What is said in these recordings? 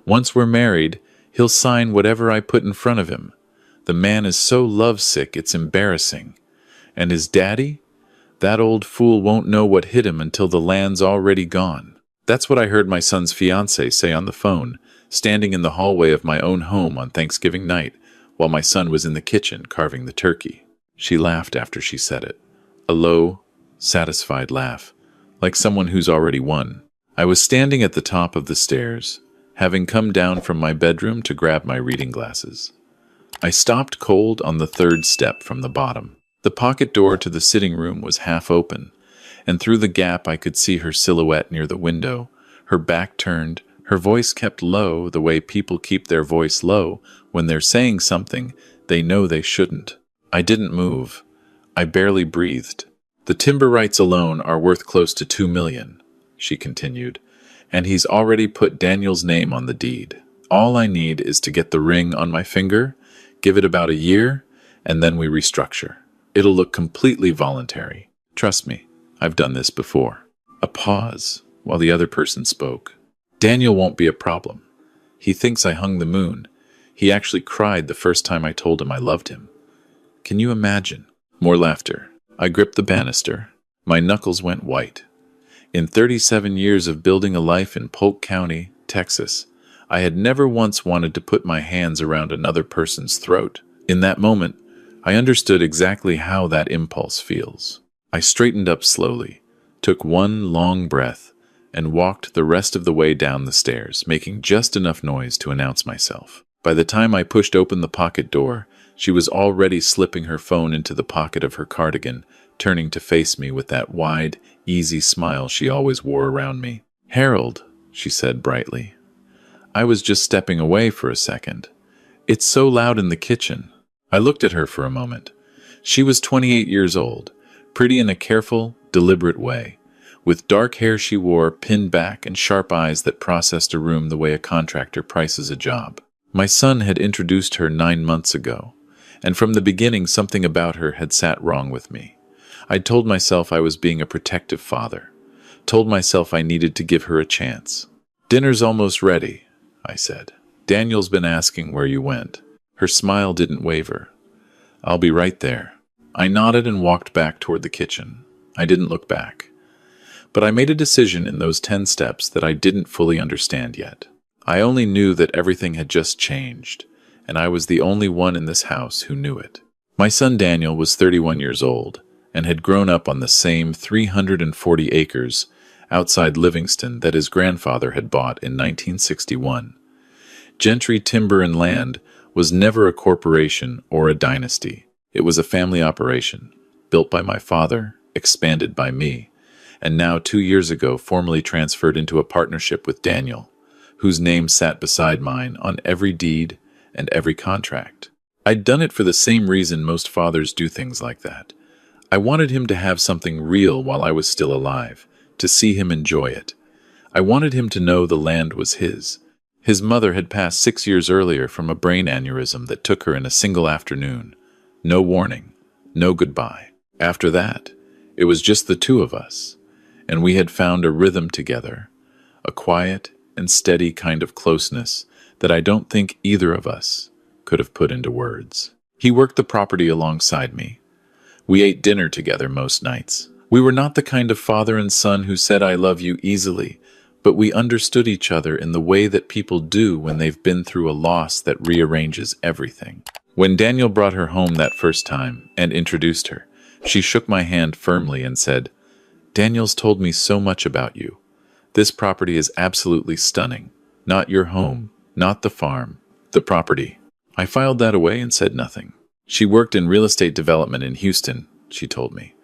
Once we're married, he'll sign whatever I put in front of him. The man is so lovesick it's embarrassing. And his daddy? That old fool won't know what hit him until the land's already gone. That's what I heard my son's fiancée say on the phone, standing in the hallway of my own home on Thanksgiving night, while my son was in the kitchen carving the turkey. She laughed after she said it. A low, satisfied laugh, like someone who's already won. I was standing at the top of the stairs, having come down from my bedroom to grab my reading glasses. I stopped cold on the third step from the bottom. The pocket door to the sitting room was half open, and through the gap I could see her silhouette near the window, her back turned, her voice kept low the way people keep their voice low when they're saying something they know they shouldn't. I didn't move. I barely breathed. The timber rights alone are worth close to $2 million, she continued, and he's already put Daniel's name on the deed. All I need is to get the ring on my finger, give it about a year, and then we restructure. It'll look completely voluntary. Trust me, I've done this before. A pause while the other person spoke. Daniel won't be a problem. He thinks I hung the moon. He actually cried the first time I told him I loved him. Can you imagine? More laughter. I gripped the banister. My knuckles went white. In 37 years of building a life in Polk County, Texas, I had never once wanted to put my hands around another person's throat. In that moment, I understood exactly how that impulse feels. I straightened up slowly, took one long breath, and walked the rest of the way down the stairs, making just enough noise to announce myself. By the time I pushed open the pocket door, she was already slipping her phone into the pocket of her cardigan, turning to face me with that wide, easy smile she always wore around me. "Harold," she said brightly. "I was just stepping away for a second. It's so loud in the kitchen." I looked at her for a moment. She was 28 years old, pretty in a careful, deliberate way. With dark hair she wore pinned back and sharp eyes that processed a room the way a contractor prices a job. My son had introduced her 9 months ago, and from the beginning something about her had sat wrong with me. I'd told myself I was being a protective father, told myself I needed to give her a chance. "Dinner's almost ready," I said. "Daniel's been asking where you went." Her smile didn't waver. "I'll be right there." I nodded and walked back toward the kitchen. I didn't look back. But I made a decision in those 10 steps that I didn't fully understand yet. I only knew that everything had just changed, and I was the only one in this house who knew it. My son Daniel was 31 years old and had grown up on the same 340 acres outside Livingston that his grandfather had bought in 1961. Gentry Timber and Land was never a corporation or a dynasty. It was a family operation, built by my father, expanded by me, and now 2 years ago formally transferred into a partnership with Daniel, whose name sat beside mine on every deed and every contract. I'd done it for the same reason most fathers do things like that. I wanted him to have something real while I was still alive, to see him enjoy it. I wanted him to know the land was his. His mother had passed 6 years earlier from a brain aneurysm that took her in a single afternoon. No warning, no goodbye. After that, it was just the two of us, and we had found a rhythm together, a quiet and steady kind of closeness that I don't think either of us could have put into words. He worked the property alongside me. We ate dinner together most nights. We were not the kind of father and son who said "I love you" easily, but we understood each other in the way that people do when they've been through a loss that rearranges everything. When Daniel brought her home that first time and introduced her, she shook my hand firmly and said, "Daniel's told me so much about you. This property is absolutely stunning. Not your home, not the farm, the property." I filed that away and said nothing. She worked in real estate development in Houston, she told me.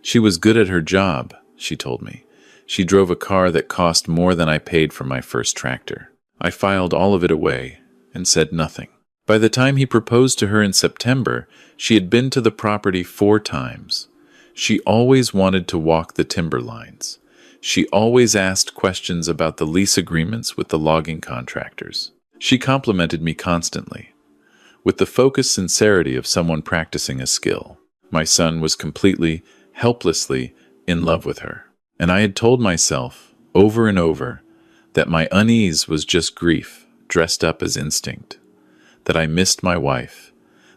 She was good at her job, she told me. She drove a car that cost more than I paid for my first tractor. I filed all of it away and said nothing. By the time he proposed to her in September, she had been to the property 4 times. She always wanted to walk the timber lines. She always asked questions about the lease agreements with the logging contractors. She complimented me constantly, with the focused sincerity of someone practicing a skill. My son was completely, helplessly in love with her. And I had told myself, over and over, that my unease was just grief, dressed up as instinct, that I missed my wife,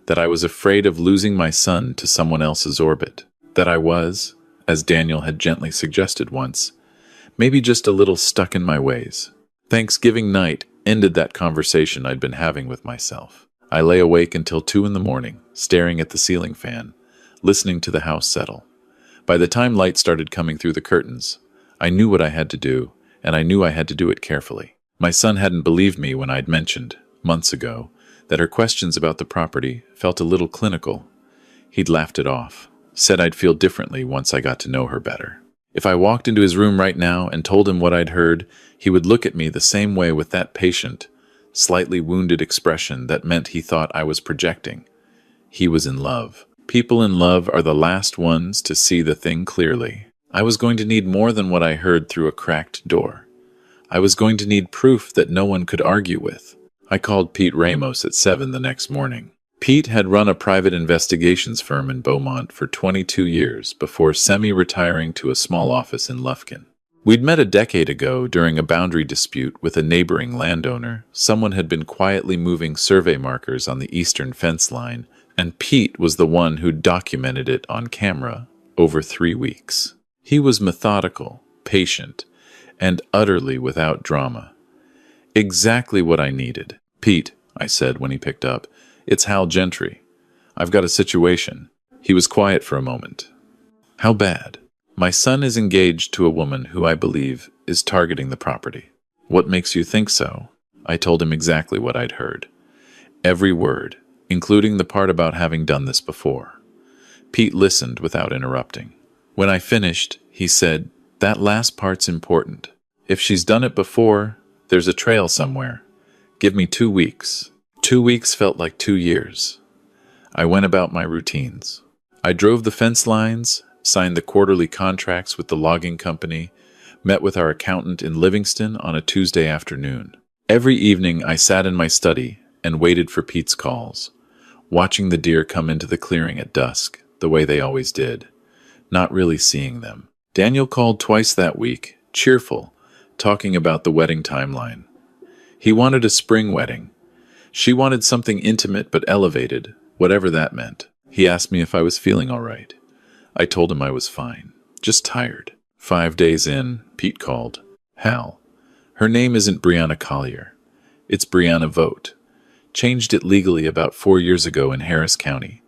that I was afraid of losing my son to someone else's orbit, that I was, as Daniel had gently suggested once, maybe just a little stuck in my ways. Thanksgiving night ended that conversation I'd been having with myself. I lay awake until 2 in the morning, staring at the ceiling fan, listening to the house settle. By the time light started coming through the curtains, I knew what I had to do, and I knew I had to do it carefully. My son hadn't believed me when I'd mentioned, months ago, that her questions about the property felt a little clinical. He'd laughed it off, said I'd feel differently once I got to know her better. If I walked into his room right now and told him what I'd heard, he would look at me the same way with that patient, slightly wounded expression that meant he thought I was projecting. He was in love. People in love are the last ones to see the thing clearly. I was going to need more than what I heard through a cracked door. I was going to need proof that no one could argue with. I called Pete Ramos at 7 the next morning. Pete had run a private investigations firm in Beaumont for 22 years before semi-retiring to a small office in Lufkin. We'd met a decade ago during a boundary dispute with a neighboring landowner. Someone had been quietly moving survey markers on the eastern fence line, and Pete was the one who documented it on camera over 3 weeks. He was methodical, patient, and utterly without drama. Exactly what I needed. "Pete," I said when he picked up, "it's Hal Gentry. I've got a situation." He was quiet for a moment. "How bad?" "My son is engaged to a woman who I believe is targeting the property." "What makes you think so?" I told him exactly what I'd heard. Every word, including the part about having done this before. Pete listened without interrupting. When I finished, he said, "That last part's important. If she's done it before, there's a trail somewhere. Give me 2 weeks." 2 weeks felt like 2 years. I went about my routines. I drove the fence lines, signed the quarterly contracts with the logging company, met with our accountant in Livingston on a Tuesday afternoon. Every evening I sat in my study and waited for Pete's calls, watching the deer come into the clearing at dusk, the way they always did, not really seeing them. Daniel called twice that week, cheerful, talking about the wedding timeline. He wanted a spring wedding. She wanted something intimate but elevated, whatever that meant. He asked me if I was feeling all right. I told him I was fine, just tired. 5 days in, Pete called. "Hal, her name isn't Brianna Collier. It's Brianna Vogt. Changed it legally about 4 years ago in Harris County.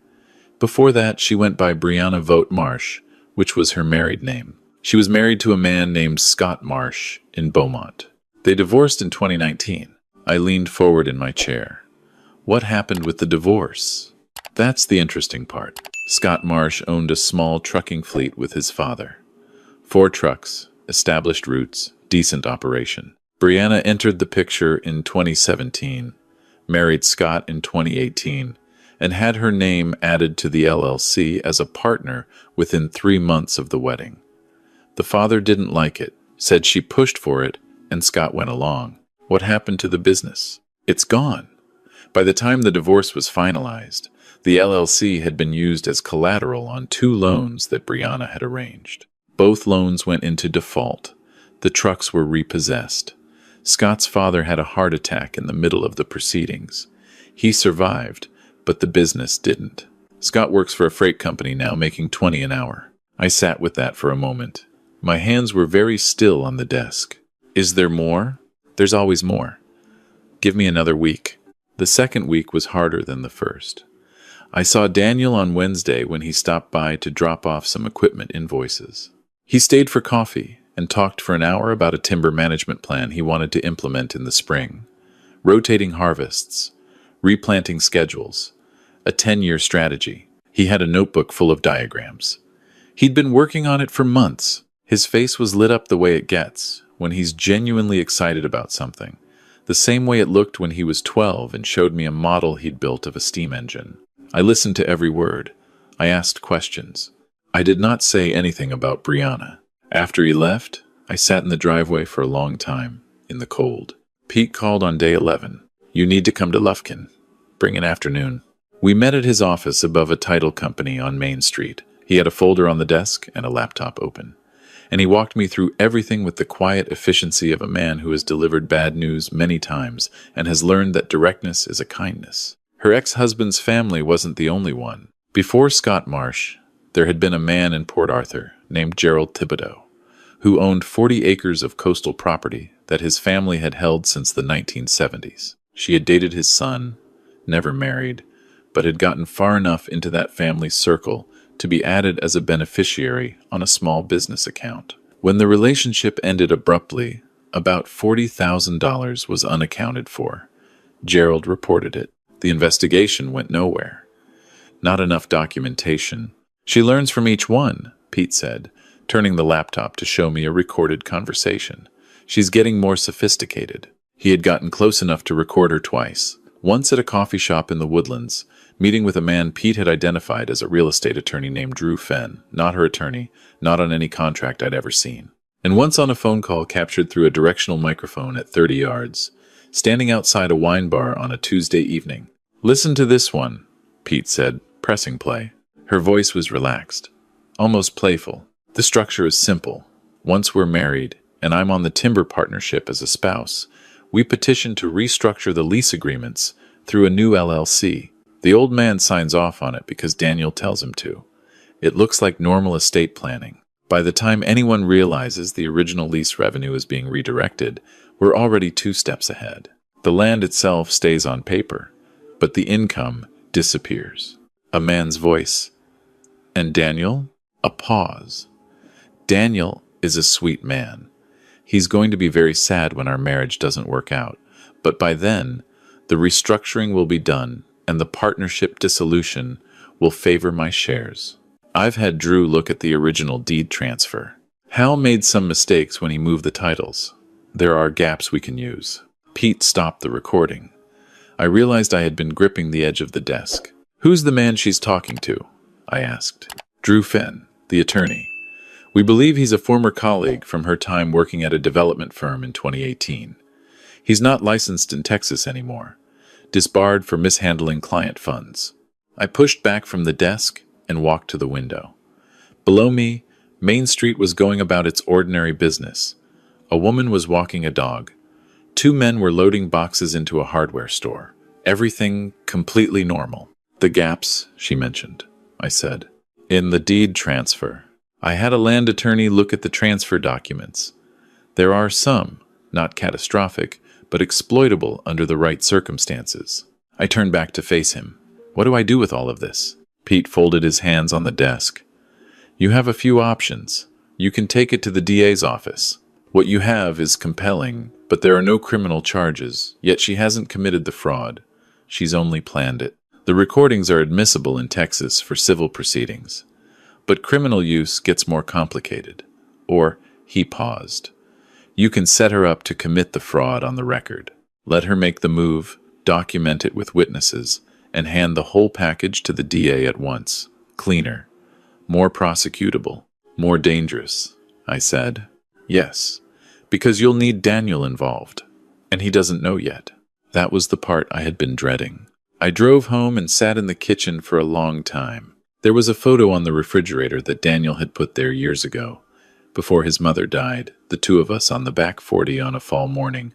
Before that, she went by Brianna Vogt Marsh, which was her married name. She was married to a man named Scott Marsh in Beaumont. They divorced in 2019. I leaned forward in my chair. What happened with the divorce? That's the interesting part. Scott Marsh owned a small trucking fleet with his father. 4 trucks, established routes, decent operation. Brianna entered the picture in 2017, married Scott in 2018, and had her name added to the LLC as a partner within 3 months of the wedding. The father didn't like it, said she pushed for it, and Scott went along. What happened to the business? It's gone. By the time the divorce was finalized, the LLC had been used as collateral on 2 loans that Brianna had arranged. Both loans went into default. The trucks were repossessed. Scott's father had a heart attack in the middle of the proceedings. He survived, but the business didn't. Scott works for a freight company now, making $20 an hour. I sat with that for a moment. My hands were very still on the desk. Is there more? There's always more. Give me another week. The second week was harder than the first. I saw Daniel on Wednesday when he stopped by to drop off some equipment invoices. He stayed for coffee and talked for an hour about a timber management plan he wanted to implement in the spring. Rotating harvests, replanting schedules, a 10-year strategy. He had a notebook full of diagrams. He'd been working on it for months. His face was lit up the way it gets when he's genuinely excited about something, the same way it looked when he was 12 and showed me a model he'd built of a steam engine. I listened to every word. I asked questions. I did not say anything about Brianna. After he left, I sat in the driveway for a long time, in the cold. Pete called on day 11. "You need to come to Lufkin. Bring an afternoon." We met at his office above a title company on Main Street. He had a folder on the desk and a laptop open. and he walked me through everything with the quiet efficiency of a man who has delivered bad news many times and has learned that directness is a kindness. Her ex-husband's family wasn't the only one. Before Scott Marsh, there had been a man in Port Arthur named Gerald Thibodeau, who owned 40 acres of coastal property that his family had held since the 1970s. She had dated his son, never married, but had gotten far enough into that family circle to be added as a beneficiary on a small business account. When the relationship ended abruptly, about $40,000 was unaccounted for. Gerald reported it. The investigation went nowhere. Not enough documentation. She learns from each one, Pete said, turning the laptop to show me a recorded conversation. She's getting more sophisticated. He had gotten close enough to record her twice. Once at a coffee shop in the Woodlands, meeting with a man Pete had identified as a real estate attorney named Drew Fenn, not her attorney, not on any contract I'd ever seen. And once on a phone call captured through a directional microphone at 30 yards, standing outside a wine bar on a Tuesday evening. "Listen to this one," Pete said, pressing play. Her voice was relaxed, almost playful. "The structure is simple. Once we're married, and I'm on the timber partnership as a spouse, we petition to restructure the lease agreements through a new LLC. The old man signs off on it because Daniel tells him to. It looks like normal estate planning. By the time anyone realizes the original lease revenue is being redirected, we're already 2 steps ahead. The land itself stays on paper, but the income disappears." A man's voice. "And Daniel?" A pause. "Daniel is a sweet man. He's going to be very sad when our marriage doesn't work out, but by then, the restructuring will be done and the partnership dissolution will favor my shares. I've had Drew look at the original deed transfer. Hal made some mistakes when he moved the titles. There are gaps we can use." Pete stopped the recording. I realized I had been gripping the edge of the desk. "Who's the man she's talking to?" I asked. "Drew Fenn, the attorney. We believe he's a former colleague from her time working at a development firm in 2018. He's not licensed in Texas anymore, disbarred for mishandling client funds." I pushed back from the desk and walked to the window. Below me, Main Street was going about its ordinary business. A woman was walking a dog. 2 men were loading boxes into a hardware store. Everything completely normal. "The gaps," she mentioned, I said. "In the deed transfer. I had a land attorney look at the transfer documents. There are some, not catastrophic, but exploitable under the right circumstances." I turned back to face him. "What do I do with all of this?" Pete folded his hands on the desk. "You have a few options. You can take it to the DA's office. What you have is compelling, but there are no criminal charges, yet she hasn't committed the fraud. She's only planned it. The recordings are admissible in Texas for civil proceedings. But criminal use gets more complicated." Or, he paused. "You can set her up to commit the fraud on the record. Let her make the move, document it with witnesses, and hand the whole package to the DA at once. Cleaner. More prosecutable. More dangerous," I said. "Yes, because you'll need Daniel involved, and he doesn't know yet." That was the part I had been dreading. I drove home and sat in the kitchen for a long time. There was a photo on the refrigerator that Daniel had put there years ago, before his mother died, the 2 of us on the back 40 on a fall morning.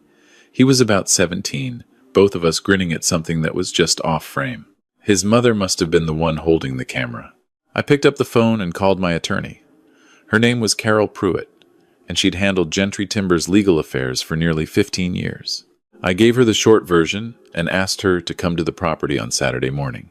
He was about 17, both of us grinning at something that was just off frame. His mother must have been the one holding the camera. I picked up the phone and called my attorney. Her name was Carol Pruitt, and she'd handled Gentry Timber's legal affairs for nearly 15 years. I gave her the short version and asked her to come to the property on Saturday morning.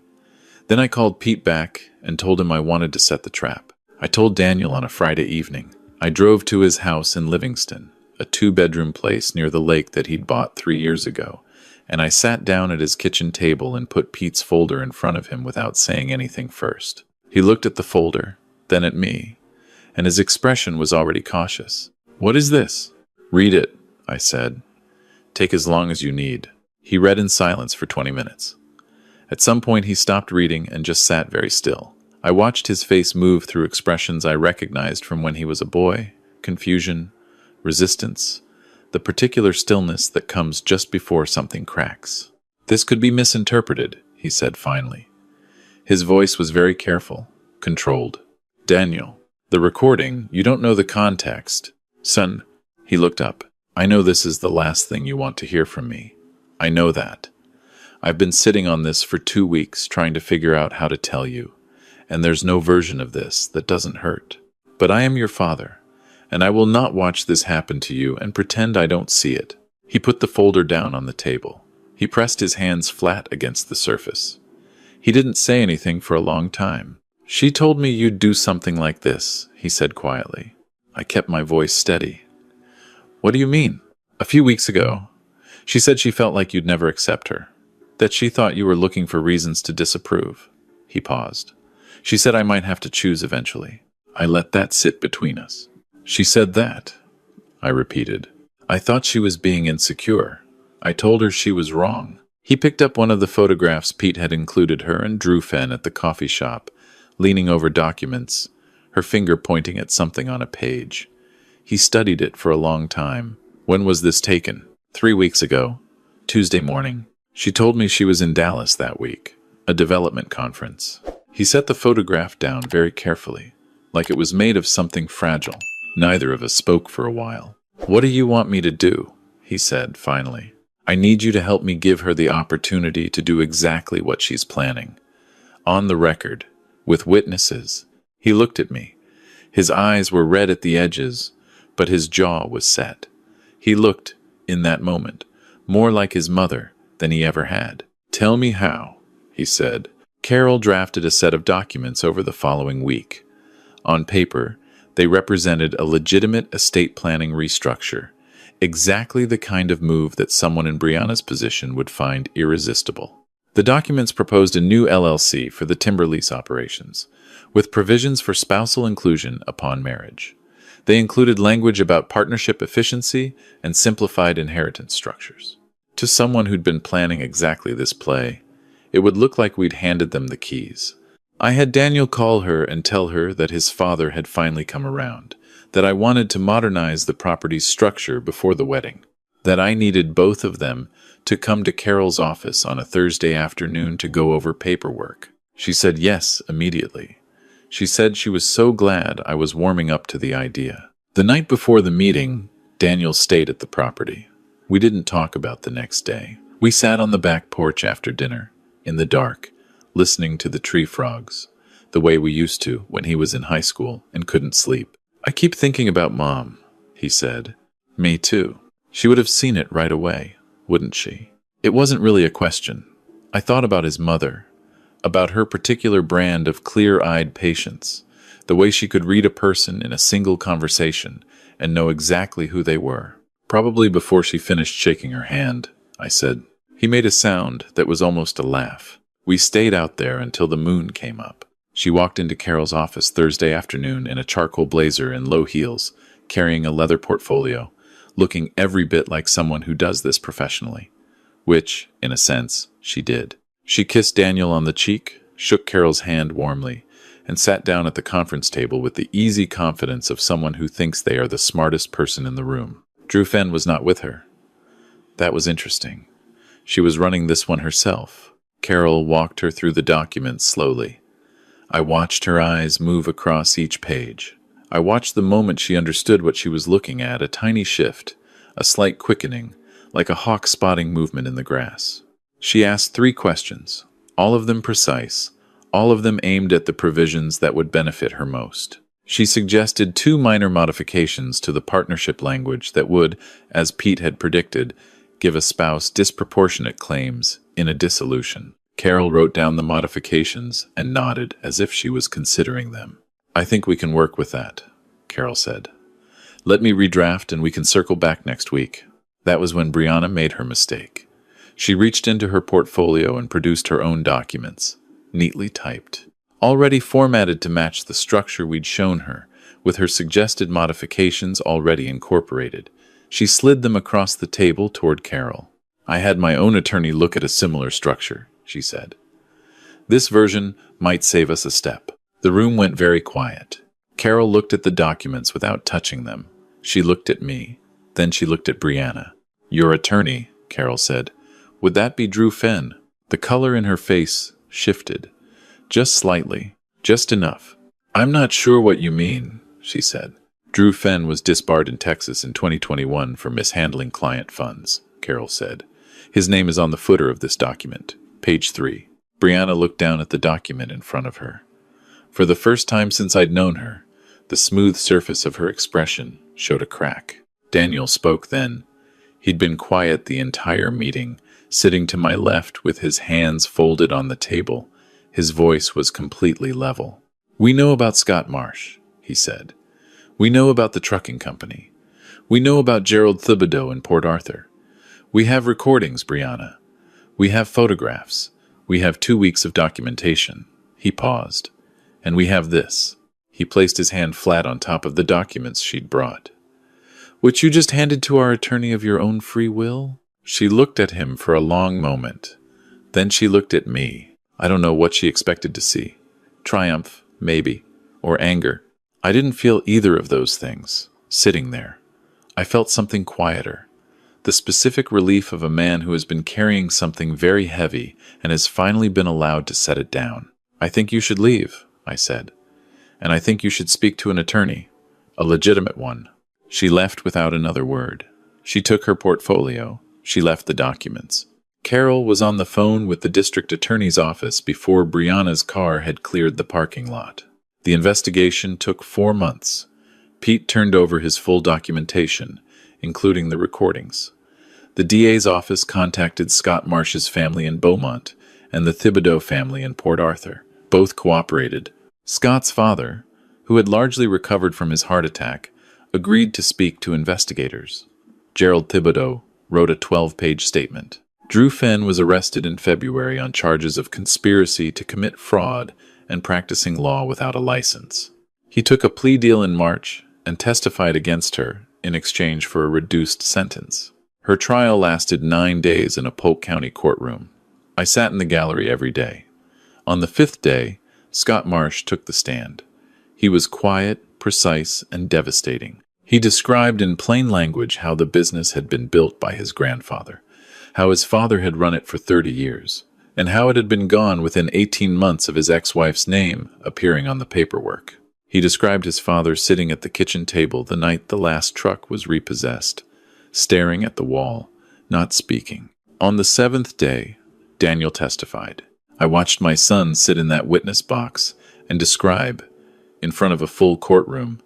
Then I called Pete back and told him I wanted to set the trap. I told Daniel on a Friday evening. I drove to his house in Livingston, a 2-bedroom place near the lake that he'd bought 3 years ago, and I sat down at his kitchen table and put Pete's folder in front of him without saying anything first. He looked at the folder, then at me, and his expression was already cautious. "What is this?" "Read it," I said. "Take as long as you need." He read in silence for 20 minutes. At some point he stopped reading and just sat very still. I watched his face move through expressions I recognized from when he was a boy: confusion, resistance, the particular stillness that comes just before something cracks. "This could be misinterpreted," he said finally. His voice was very careful, controlled. "Daniel, The recording, you don't know the context. Son, he looked up. I know this is the last thing you want to hear from me. I know that. I've been sitting on this for 2 weeks trying to figure out how to tell you, and there's no version of this that doesn't hurt. But I am your father, and I will not watch this happen to you and pretend I don't see it. He put the folder down on the table. He pressed his hands flat against the surface. He didn't say anything for a long time. She told me you'd do something like this, he said quietly. I kept my voice steady. What do you mean? A few weeks ago, she said she felt like you'd never accept her, that she thought you were looking for reasons to disapprove. He paused. She said I might have to choose eventually. I let that sit between us. She said that, I repeated. I thought she was being insecure. I told her she was wrong. He picked up one of the photographs Pete had included her and Drew Fenn at the coffee shop, leaning over documents, her finger pointing at something on a page. He studied it for a long time. When was this taken? 3 weeks ago. Tuesday morning. She told me she was in Dallas that week, a development conference. He set the photograph down very carefully, like it was made of something fragile. Neither of us spoke for a while. What do you want me to do? He said, finally. I need you to help me give her the opportunity to do exactly what she's planning. On the record, with witnesses. He looked at me. His eyes were red at the edges, but his jaw was set. He looked, in that moment, more like his mother than he ever had. Tell me how, he said. Carol drafted a set of documents over the following week. On paper, they represented a legitimate estate planning restructure, exactly the kind of move that someone in Brianna's position would find irresistible. The documents proposed a new LLC for the timber lease operations, with provisions for spousal inclusion upon marriage. They included language about partnership efficiency and simplified inheritance structures. To someone who'd been planning exactly this play, it would look like we'd handed them the keys. I had Daniel call her and tell her that his father had finally come around, that I wanted to modernize the property's structure before the wedding, that I needed both of them to come to Carol's office on a Thursday afternoon to go over paperwork. She said yes immediately. She said she was so glad I was warming up to the idea. The night before the meeting, Daniel stayed at the property. We didn't talk about the next day. We sat on the back porch after dinner, in the dark, listening to the tree frogs, the way we used to when he was in high school and couldn't sleep. I keep thinking about Mom, he said. Me too. She would have seen it right away, wouldn't she? It wasn't really a question. I thought about his mother, about her particular brand of clear-eyed patience, the way she could read a person in a single conversation and know exactly who they were. Probably before she finished shaking her hand, I said. He made a sound that was almost a laugh. We stayed out there until the moon came up. She walked into Carol's office Thursday afternoon in a charcoal blazer and low heels, carrying a leather portfolio, looking every bit like someone who does this professionally, which, in a sense, she did. She kissed Daniel on the cheek, shook Carol's hand warmly, and sat down at the conference table with the easy confidence of someone who thinks they are the smartest person in the room. Drew Fenn was not with her. That was interesting. She was running this one herself. Carol walked her through the documents slowly. I watched her eyes move across each page. I watched the moment she understood what she was looking at, a tiny shift, a slight quickening, like a hawk spotting movement in the grass. She asked 3 questions, all of them precise, all of them aimed at the provisions that would benefit her most. She suggested 2 minor modifications to the partnership language that would, as Pete had predicted, give a spouse disproportionate claims in a dissolution. Carol wrote down the modifications and nodded as if she was considering them. I think we can work with that, Carol said. Let me redraft and we can circle back next week. That was when Brianna made her mistake. She reached into her portfolio and produced her own documents, neatly typed, already formatted to match the structure we'd shown her, with her suggested modifications already incorporated. She slid them across the table toward Carol. I had my own attorney look at a similar structure, she said. This version might save us a step. The room went very quiet. Carol looked at the documents without touching them. She looked at me. Then she looked at Brianna. Your attorney, Carol said. Would that be Drew Fenn? The color in her face shifted. Just slightly. Just enough. I'm not sure what you mean, she said. Drew Fenn was disbarred in Texas in 2021 for mishandling client funds, Carol said. His name is on the footer of this document, page 3. Brianna looked down at the document in front of her. For the first time since I'd known her, the smooth surface of her expression showed a crack. Daniel spoke then. He'd been quiet the entire meeting, sitting to my left with his hands folded on the table. His voice was completely level. "We know about Scott Marsh," he said. "We know about the trucking company. We know about Gerald Thibodeau in Port Arthur. We have recordings, Brianna. We have photographs. We have 2 weeks of documentation." He paused. "And we have this." He placed his hand flat on top of the documents she'd brought. "Which you just handed to our attorney of your own free will?" She looked at him for a long moment. Then she looked at me. I don't know what she expected to see. Triumph, maybe, or anger. I didn't feel either of those things, sitting there. I felt something quieter. The specific relief of a man who has been carrying something very heavy and has finally been allowed to set it down. "I think you should leave," I said. "And I think you should speak to an attorney, a legitimate one." She left without another word. She took her portfolio. She left the documents. Carol was on the phone with the district attorney's office before Brianna's car had cleared the parking lot. The investigation took 4 months. Pete turned over his full documentation, including the recordings. The DA's office contacted Scott Marsh's family in Beaumont and the Thibodeau family in Port Arthur. Both cooperated. Scott's father, who had largely recovered from his heart attack, agreed to speak to investigators. Gerald Thibodeau wrote a 12-page statement. Drew Fenn was arrested in February on charges of conspiracy to commit fraud and practicing law without a license. He took a plea deal in March and testified against her in exchange for a reduced sentence. Her trial lasted 9 days in a Polk County courtroom. I sat in the gallery every day. On the 5th day, Scott Marsh took the stand. He was quiet, precise, and devastating. He described in plain language how the business had been built by his grandfather, how his father had run it for 30 years, and how it had been gone within 18 months of his ex-wife's name appearing on the paperwork. He described his father sitting at the kitchen table the night the last truck was repossessed, staring at the wall, not speaking. On the 7th day, Daniel testified. I watched my son sit in that witness box and describe, in front of a full courtroom,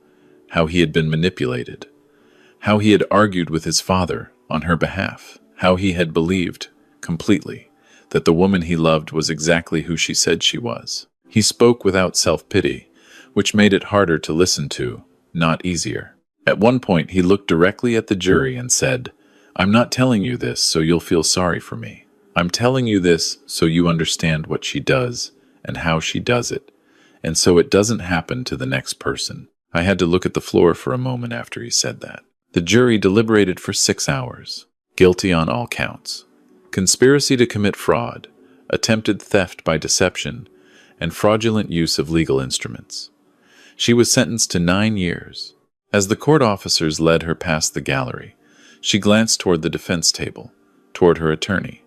how he had been manipulated, how he had argued with his father on her behalf, how he had believed, completely, that the woman he loved was exactly who she said she was. He spoke without self-pity, which made it harder to listen to, not easier. At one point, he looked directly at the jury and said, "I'm not telling you this so you'll feel sorry for me. I'm telling you this so you understand what she does and how she does it, and so it doesn't happen to the next person." I had to look at the floor for a moment after he said that. The jury deliberated for 6 hours. Guilty on all counts. Conspiracy to commit fraud, attempted theft by deception, and fraudulent use of legal instruments. She was sentenced to 9 years. As the court officers led her past the gallery, she glanced toward the defense table, toward her attorney,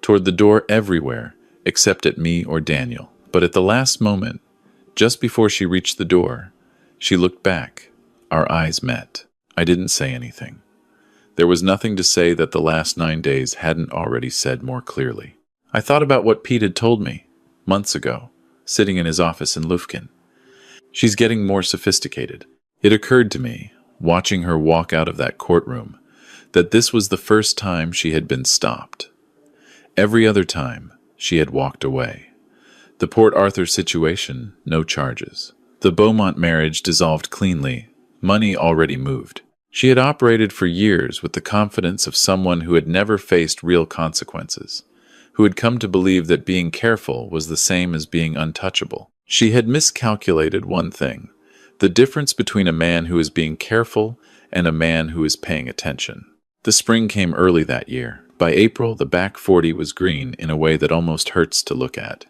toward the door everywhere except at me or Daniel. But at the last moment, just before she reached the door, she looked back. Our eyes met. I didn't say anything. There was nothing to say that the last 9 days hadn't already said more clearly. I thought about what Pete had told me months ago, sitting in his office in Lufkin. She's getting more sophisticated. It occurred to me, watching her walk out of that courtroom, that this was the first time she had been stopped. Every other time, she had walked away. The Port Arthur situation, no charges. The Beaumont marriage dissolved cleanly, money already moved. She had operated for years with the confidence of someone who had never faced real consequences, who had come to believe that being careful was the same as being untouchable. She had miscalculated one thing, the difference between a man who is being careful and a man who is paying attention. The spring came early that year. By April, the back 40 was green in a way that almost hurts to look at.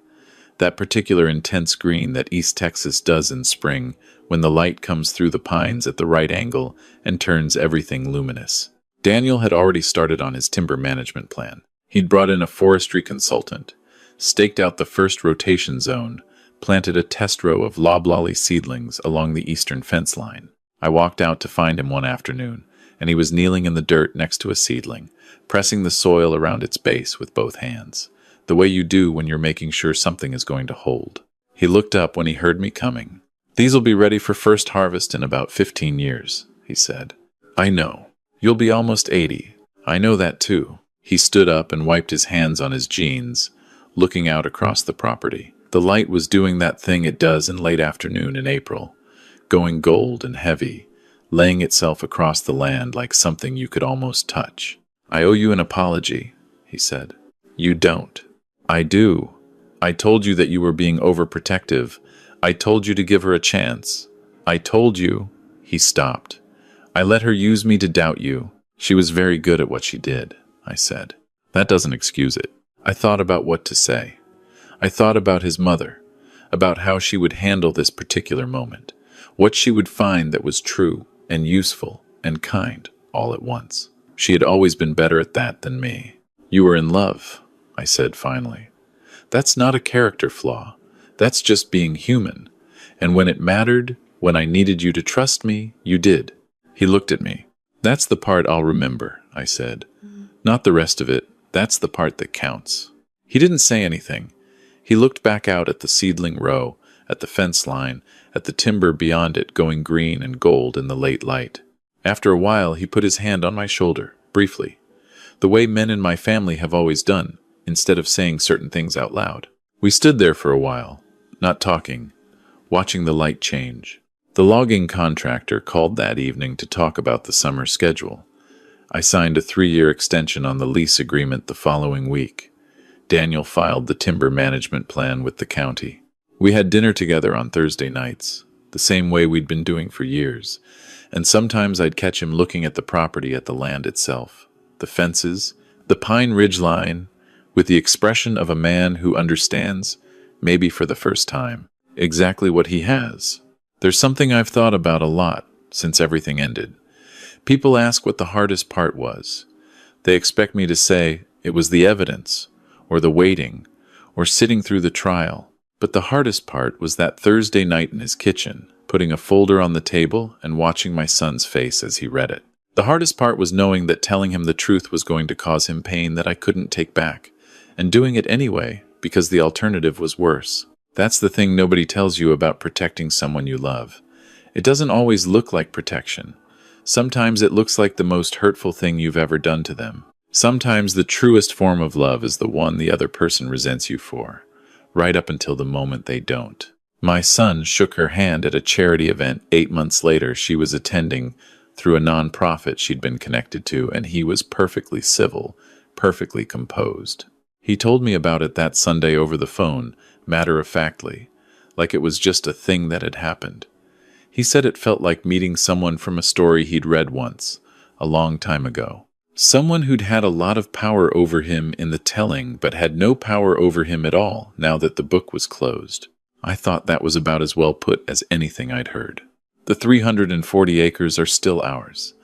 That particular intense green that East Texas does in spring when the light comes through the pines at the right angle and turns everything luminous. Daniel had already started on his timber management plan. He'd brought in a forestry consultant, staked out the first rotation zone, planted a test row of loblolly seedlings along the eastern fence line. I walked out to find him one afternoon, and he was kneeling in the dirt next to a seedling, pressing the soil around its base with both hands, the way you do when you're making sure something is going to hold. He looked up when he heard me coming. "These will be ready for first harvest in about 15 years, he said. "I know. You'll be almost 80. I know that too." He stood up and wiped his hands on his jeans, looking out across the property. The light was doing that thing it does in late afternoon in April, going gold and heavy, laying itself across the land like something you could almost touch. "I owe you an apology," he said. "You don't." "I do. I told you that you were being overprotective. I told you to give her a chance. I told you—" He stopped. "I let her use me to doubt you. She was very good at what she did," I said. "That doesn't excuse it." I thought about what to say. I thought about his mother, about how she would handle this particular moment, what she would find that was true and useful and kind all at once. She had always been better at that than me. "You were in love," I said finally. "That's not a character flaw. That's just being human. And when it mattered, when I needed you to trust me, you did." He looked at me. "That's the part I'll remember," I said. "Not the rest of it. That's the part that counts." He didn't say anything. He looked back out at the seedling row, at the fence line, at the timber beyond it going green and gold in the late light. After a while, he put his hand on my shoulder, briefly, the way men in my family have always done, instead of saying certain things out loud. We stood there for a while, not talking, watching the light change. The logging contractor called that evening to talk about the summer schedule. I signed a 3-year extension on the lease agreement the following week. Daniel filed the timber management plan with the county. We had dinner together on Thursday nights, the same way we'd been doing for years, and sometimes I'd catch him looking at the property, at the land itself, the fences, the pine ridge line, with the expression of a man who understands, maybe for the first time, exactly what he has. There's something I've thought about a lot since everything ended. People ask what the hardest part was. They expect me to say it was the evidence, or the waiting, or sitting through the trial. But the hardest part was that Thursday night in his kitchen, putting a folder on the table and watching my son's face as he read it. The hardest part was knowing that telling him the truth was going to cause him pain that I couldn't take back, and doing it anyway because the alternative was worse. That's the thing nobody tells you about protecting someone you love. It doesn't always look like protection. Sometimes it looks like the most hurtful thing you've ever done to them. Sometimes the truest form of love is the one the other person resents you for, right up until the moment they don't. My son shook her hand at a charity event 8 months later she was attending through a nonprofit she'd been connected to, and he was perfectly civil, perfectly composed. He told me about it that Sunday over the phone, matter-of-factly, like it was just a thing that had happened. He said it felt like meeting someone from a story he'd read once, a long time ago. Someone who'd had a lot of power over him in the telling, but had no power over him at all now that the book was closed. I thought that was about as well put as anything I'd heard. The 340 acres are still ours.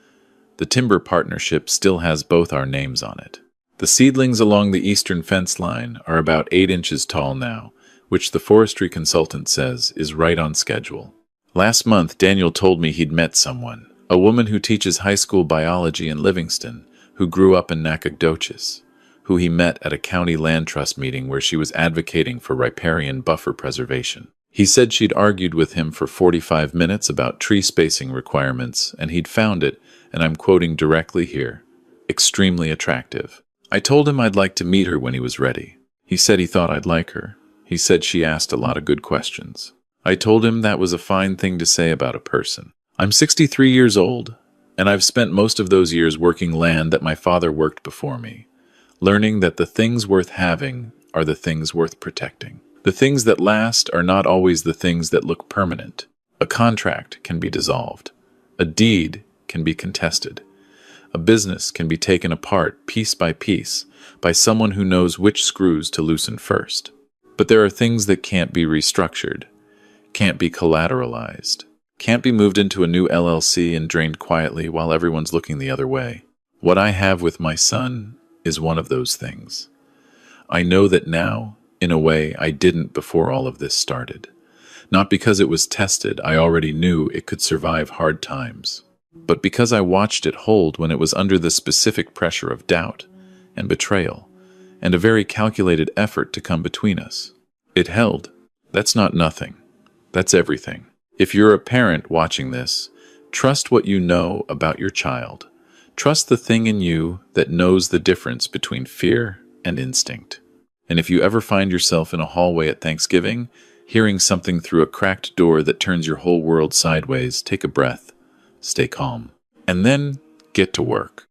The timber partnership still has both our names on it. The seedlings along the eastern fence line are about 8 inches tall now, which the forestry consultant says is right on schedule. Last month, Daniel told me he'd met someone, a woman who teaches high school biology in Livingston, who grew up in Nacogdoches, who he met at a county land trust meeting where she was advocating for riparian buffer preservation. He said she'd argued with him for 45 minutes about tree spacing requirements, and he'd found it, and I'm quoting directly here, extremely attractive. I told him I'd like to meet her when he was ready. He said he thought I'd like her. He said she asked a lot of good questions. I told him that was a fine thing to say about a person. I'm 63 years old, and I've spent most of those years working land that my father worked before me, learning that the things worth having are the things worth protecting. The things that last are not always the things that look permanent. A contract can be dissolved. A deed can be contested. A business can be taken apart piece by piece by someone who knows which screws to loosen first. But there are things that can't be restructured, can't be collateralized, can't be moved into a new LLC and drained quietly while everyone's looking the other way. What I have with my son is one of those things. I know that now In a way, I didn't before all of this started. Not because it was tested, I already knew it could survive hard times, but because I watched it hold when it was under the specific pressure of doubt and betrayal, and a very calculated effort to come between us. It held. That's not nothing. That's everything. If you're a parent watching this, trust what you know about your child. Trust the thing in you that knows the difference between fear and instinct. And if you ever find yourself in a hallway at Thanksgiving, hearing something through a cracked door that turns your whole world sideways, take a breath, stay calm, and then get to work.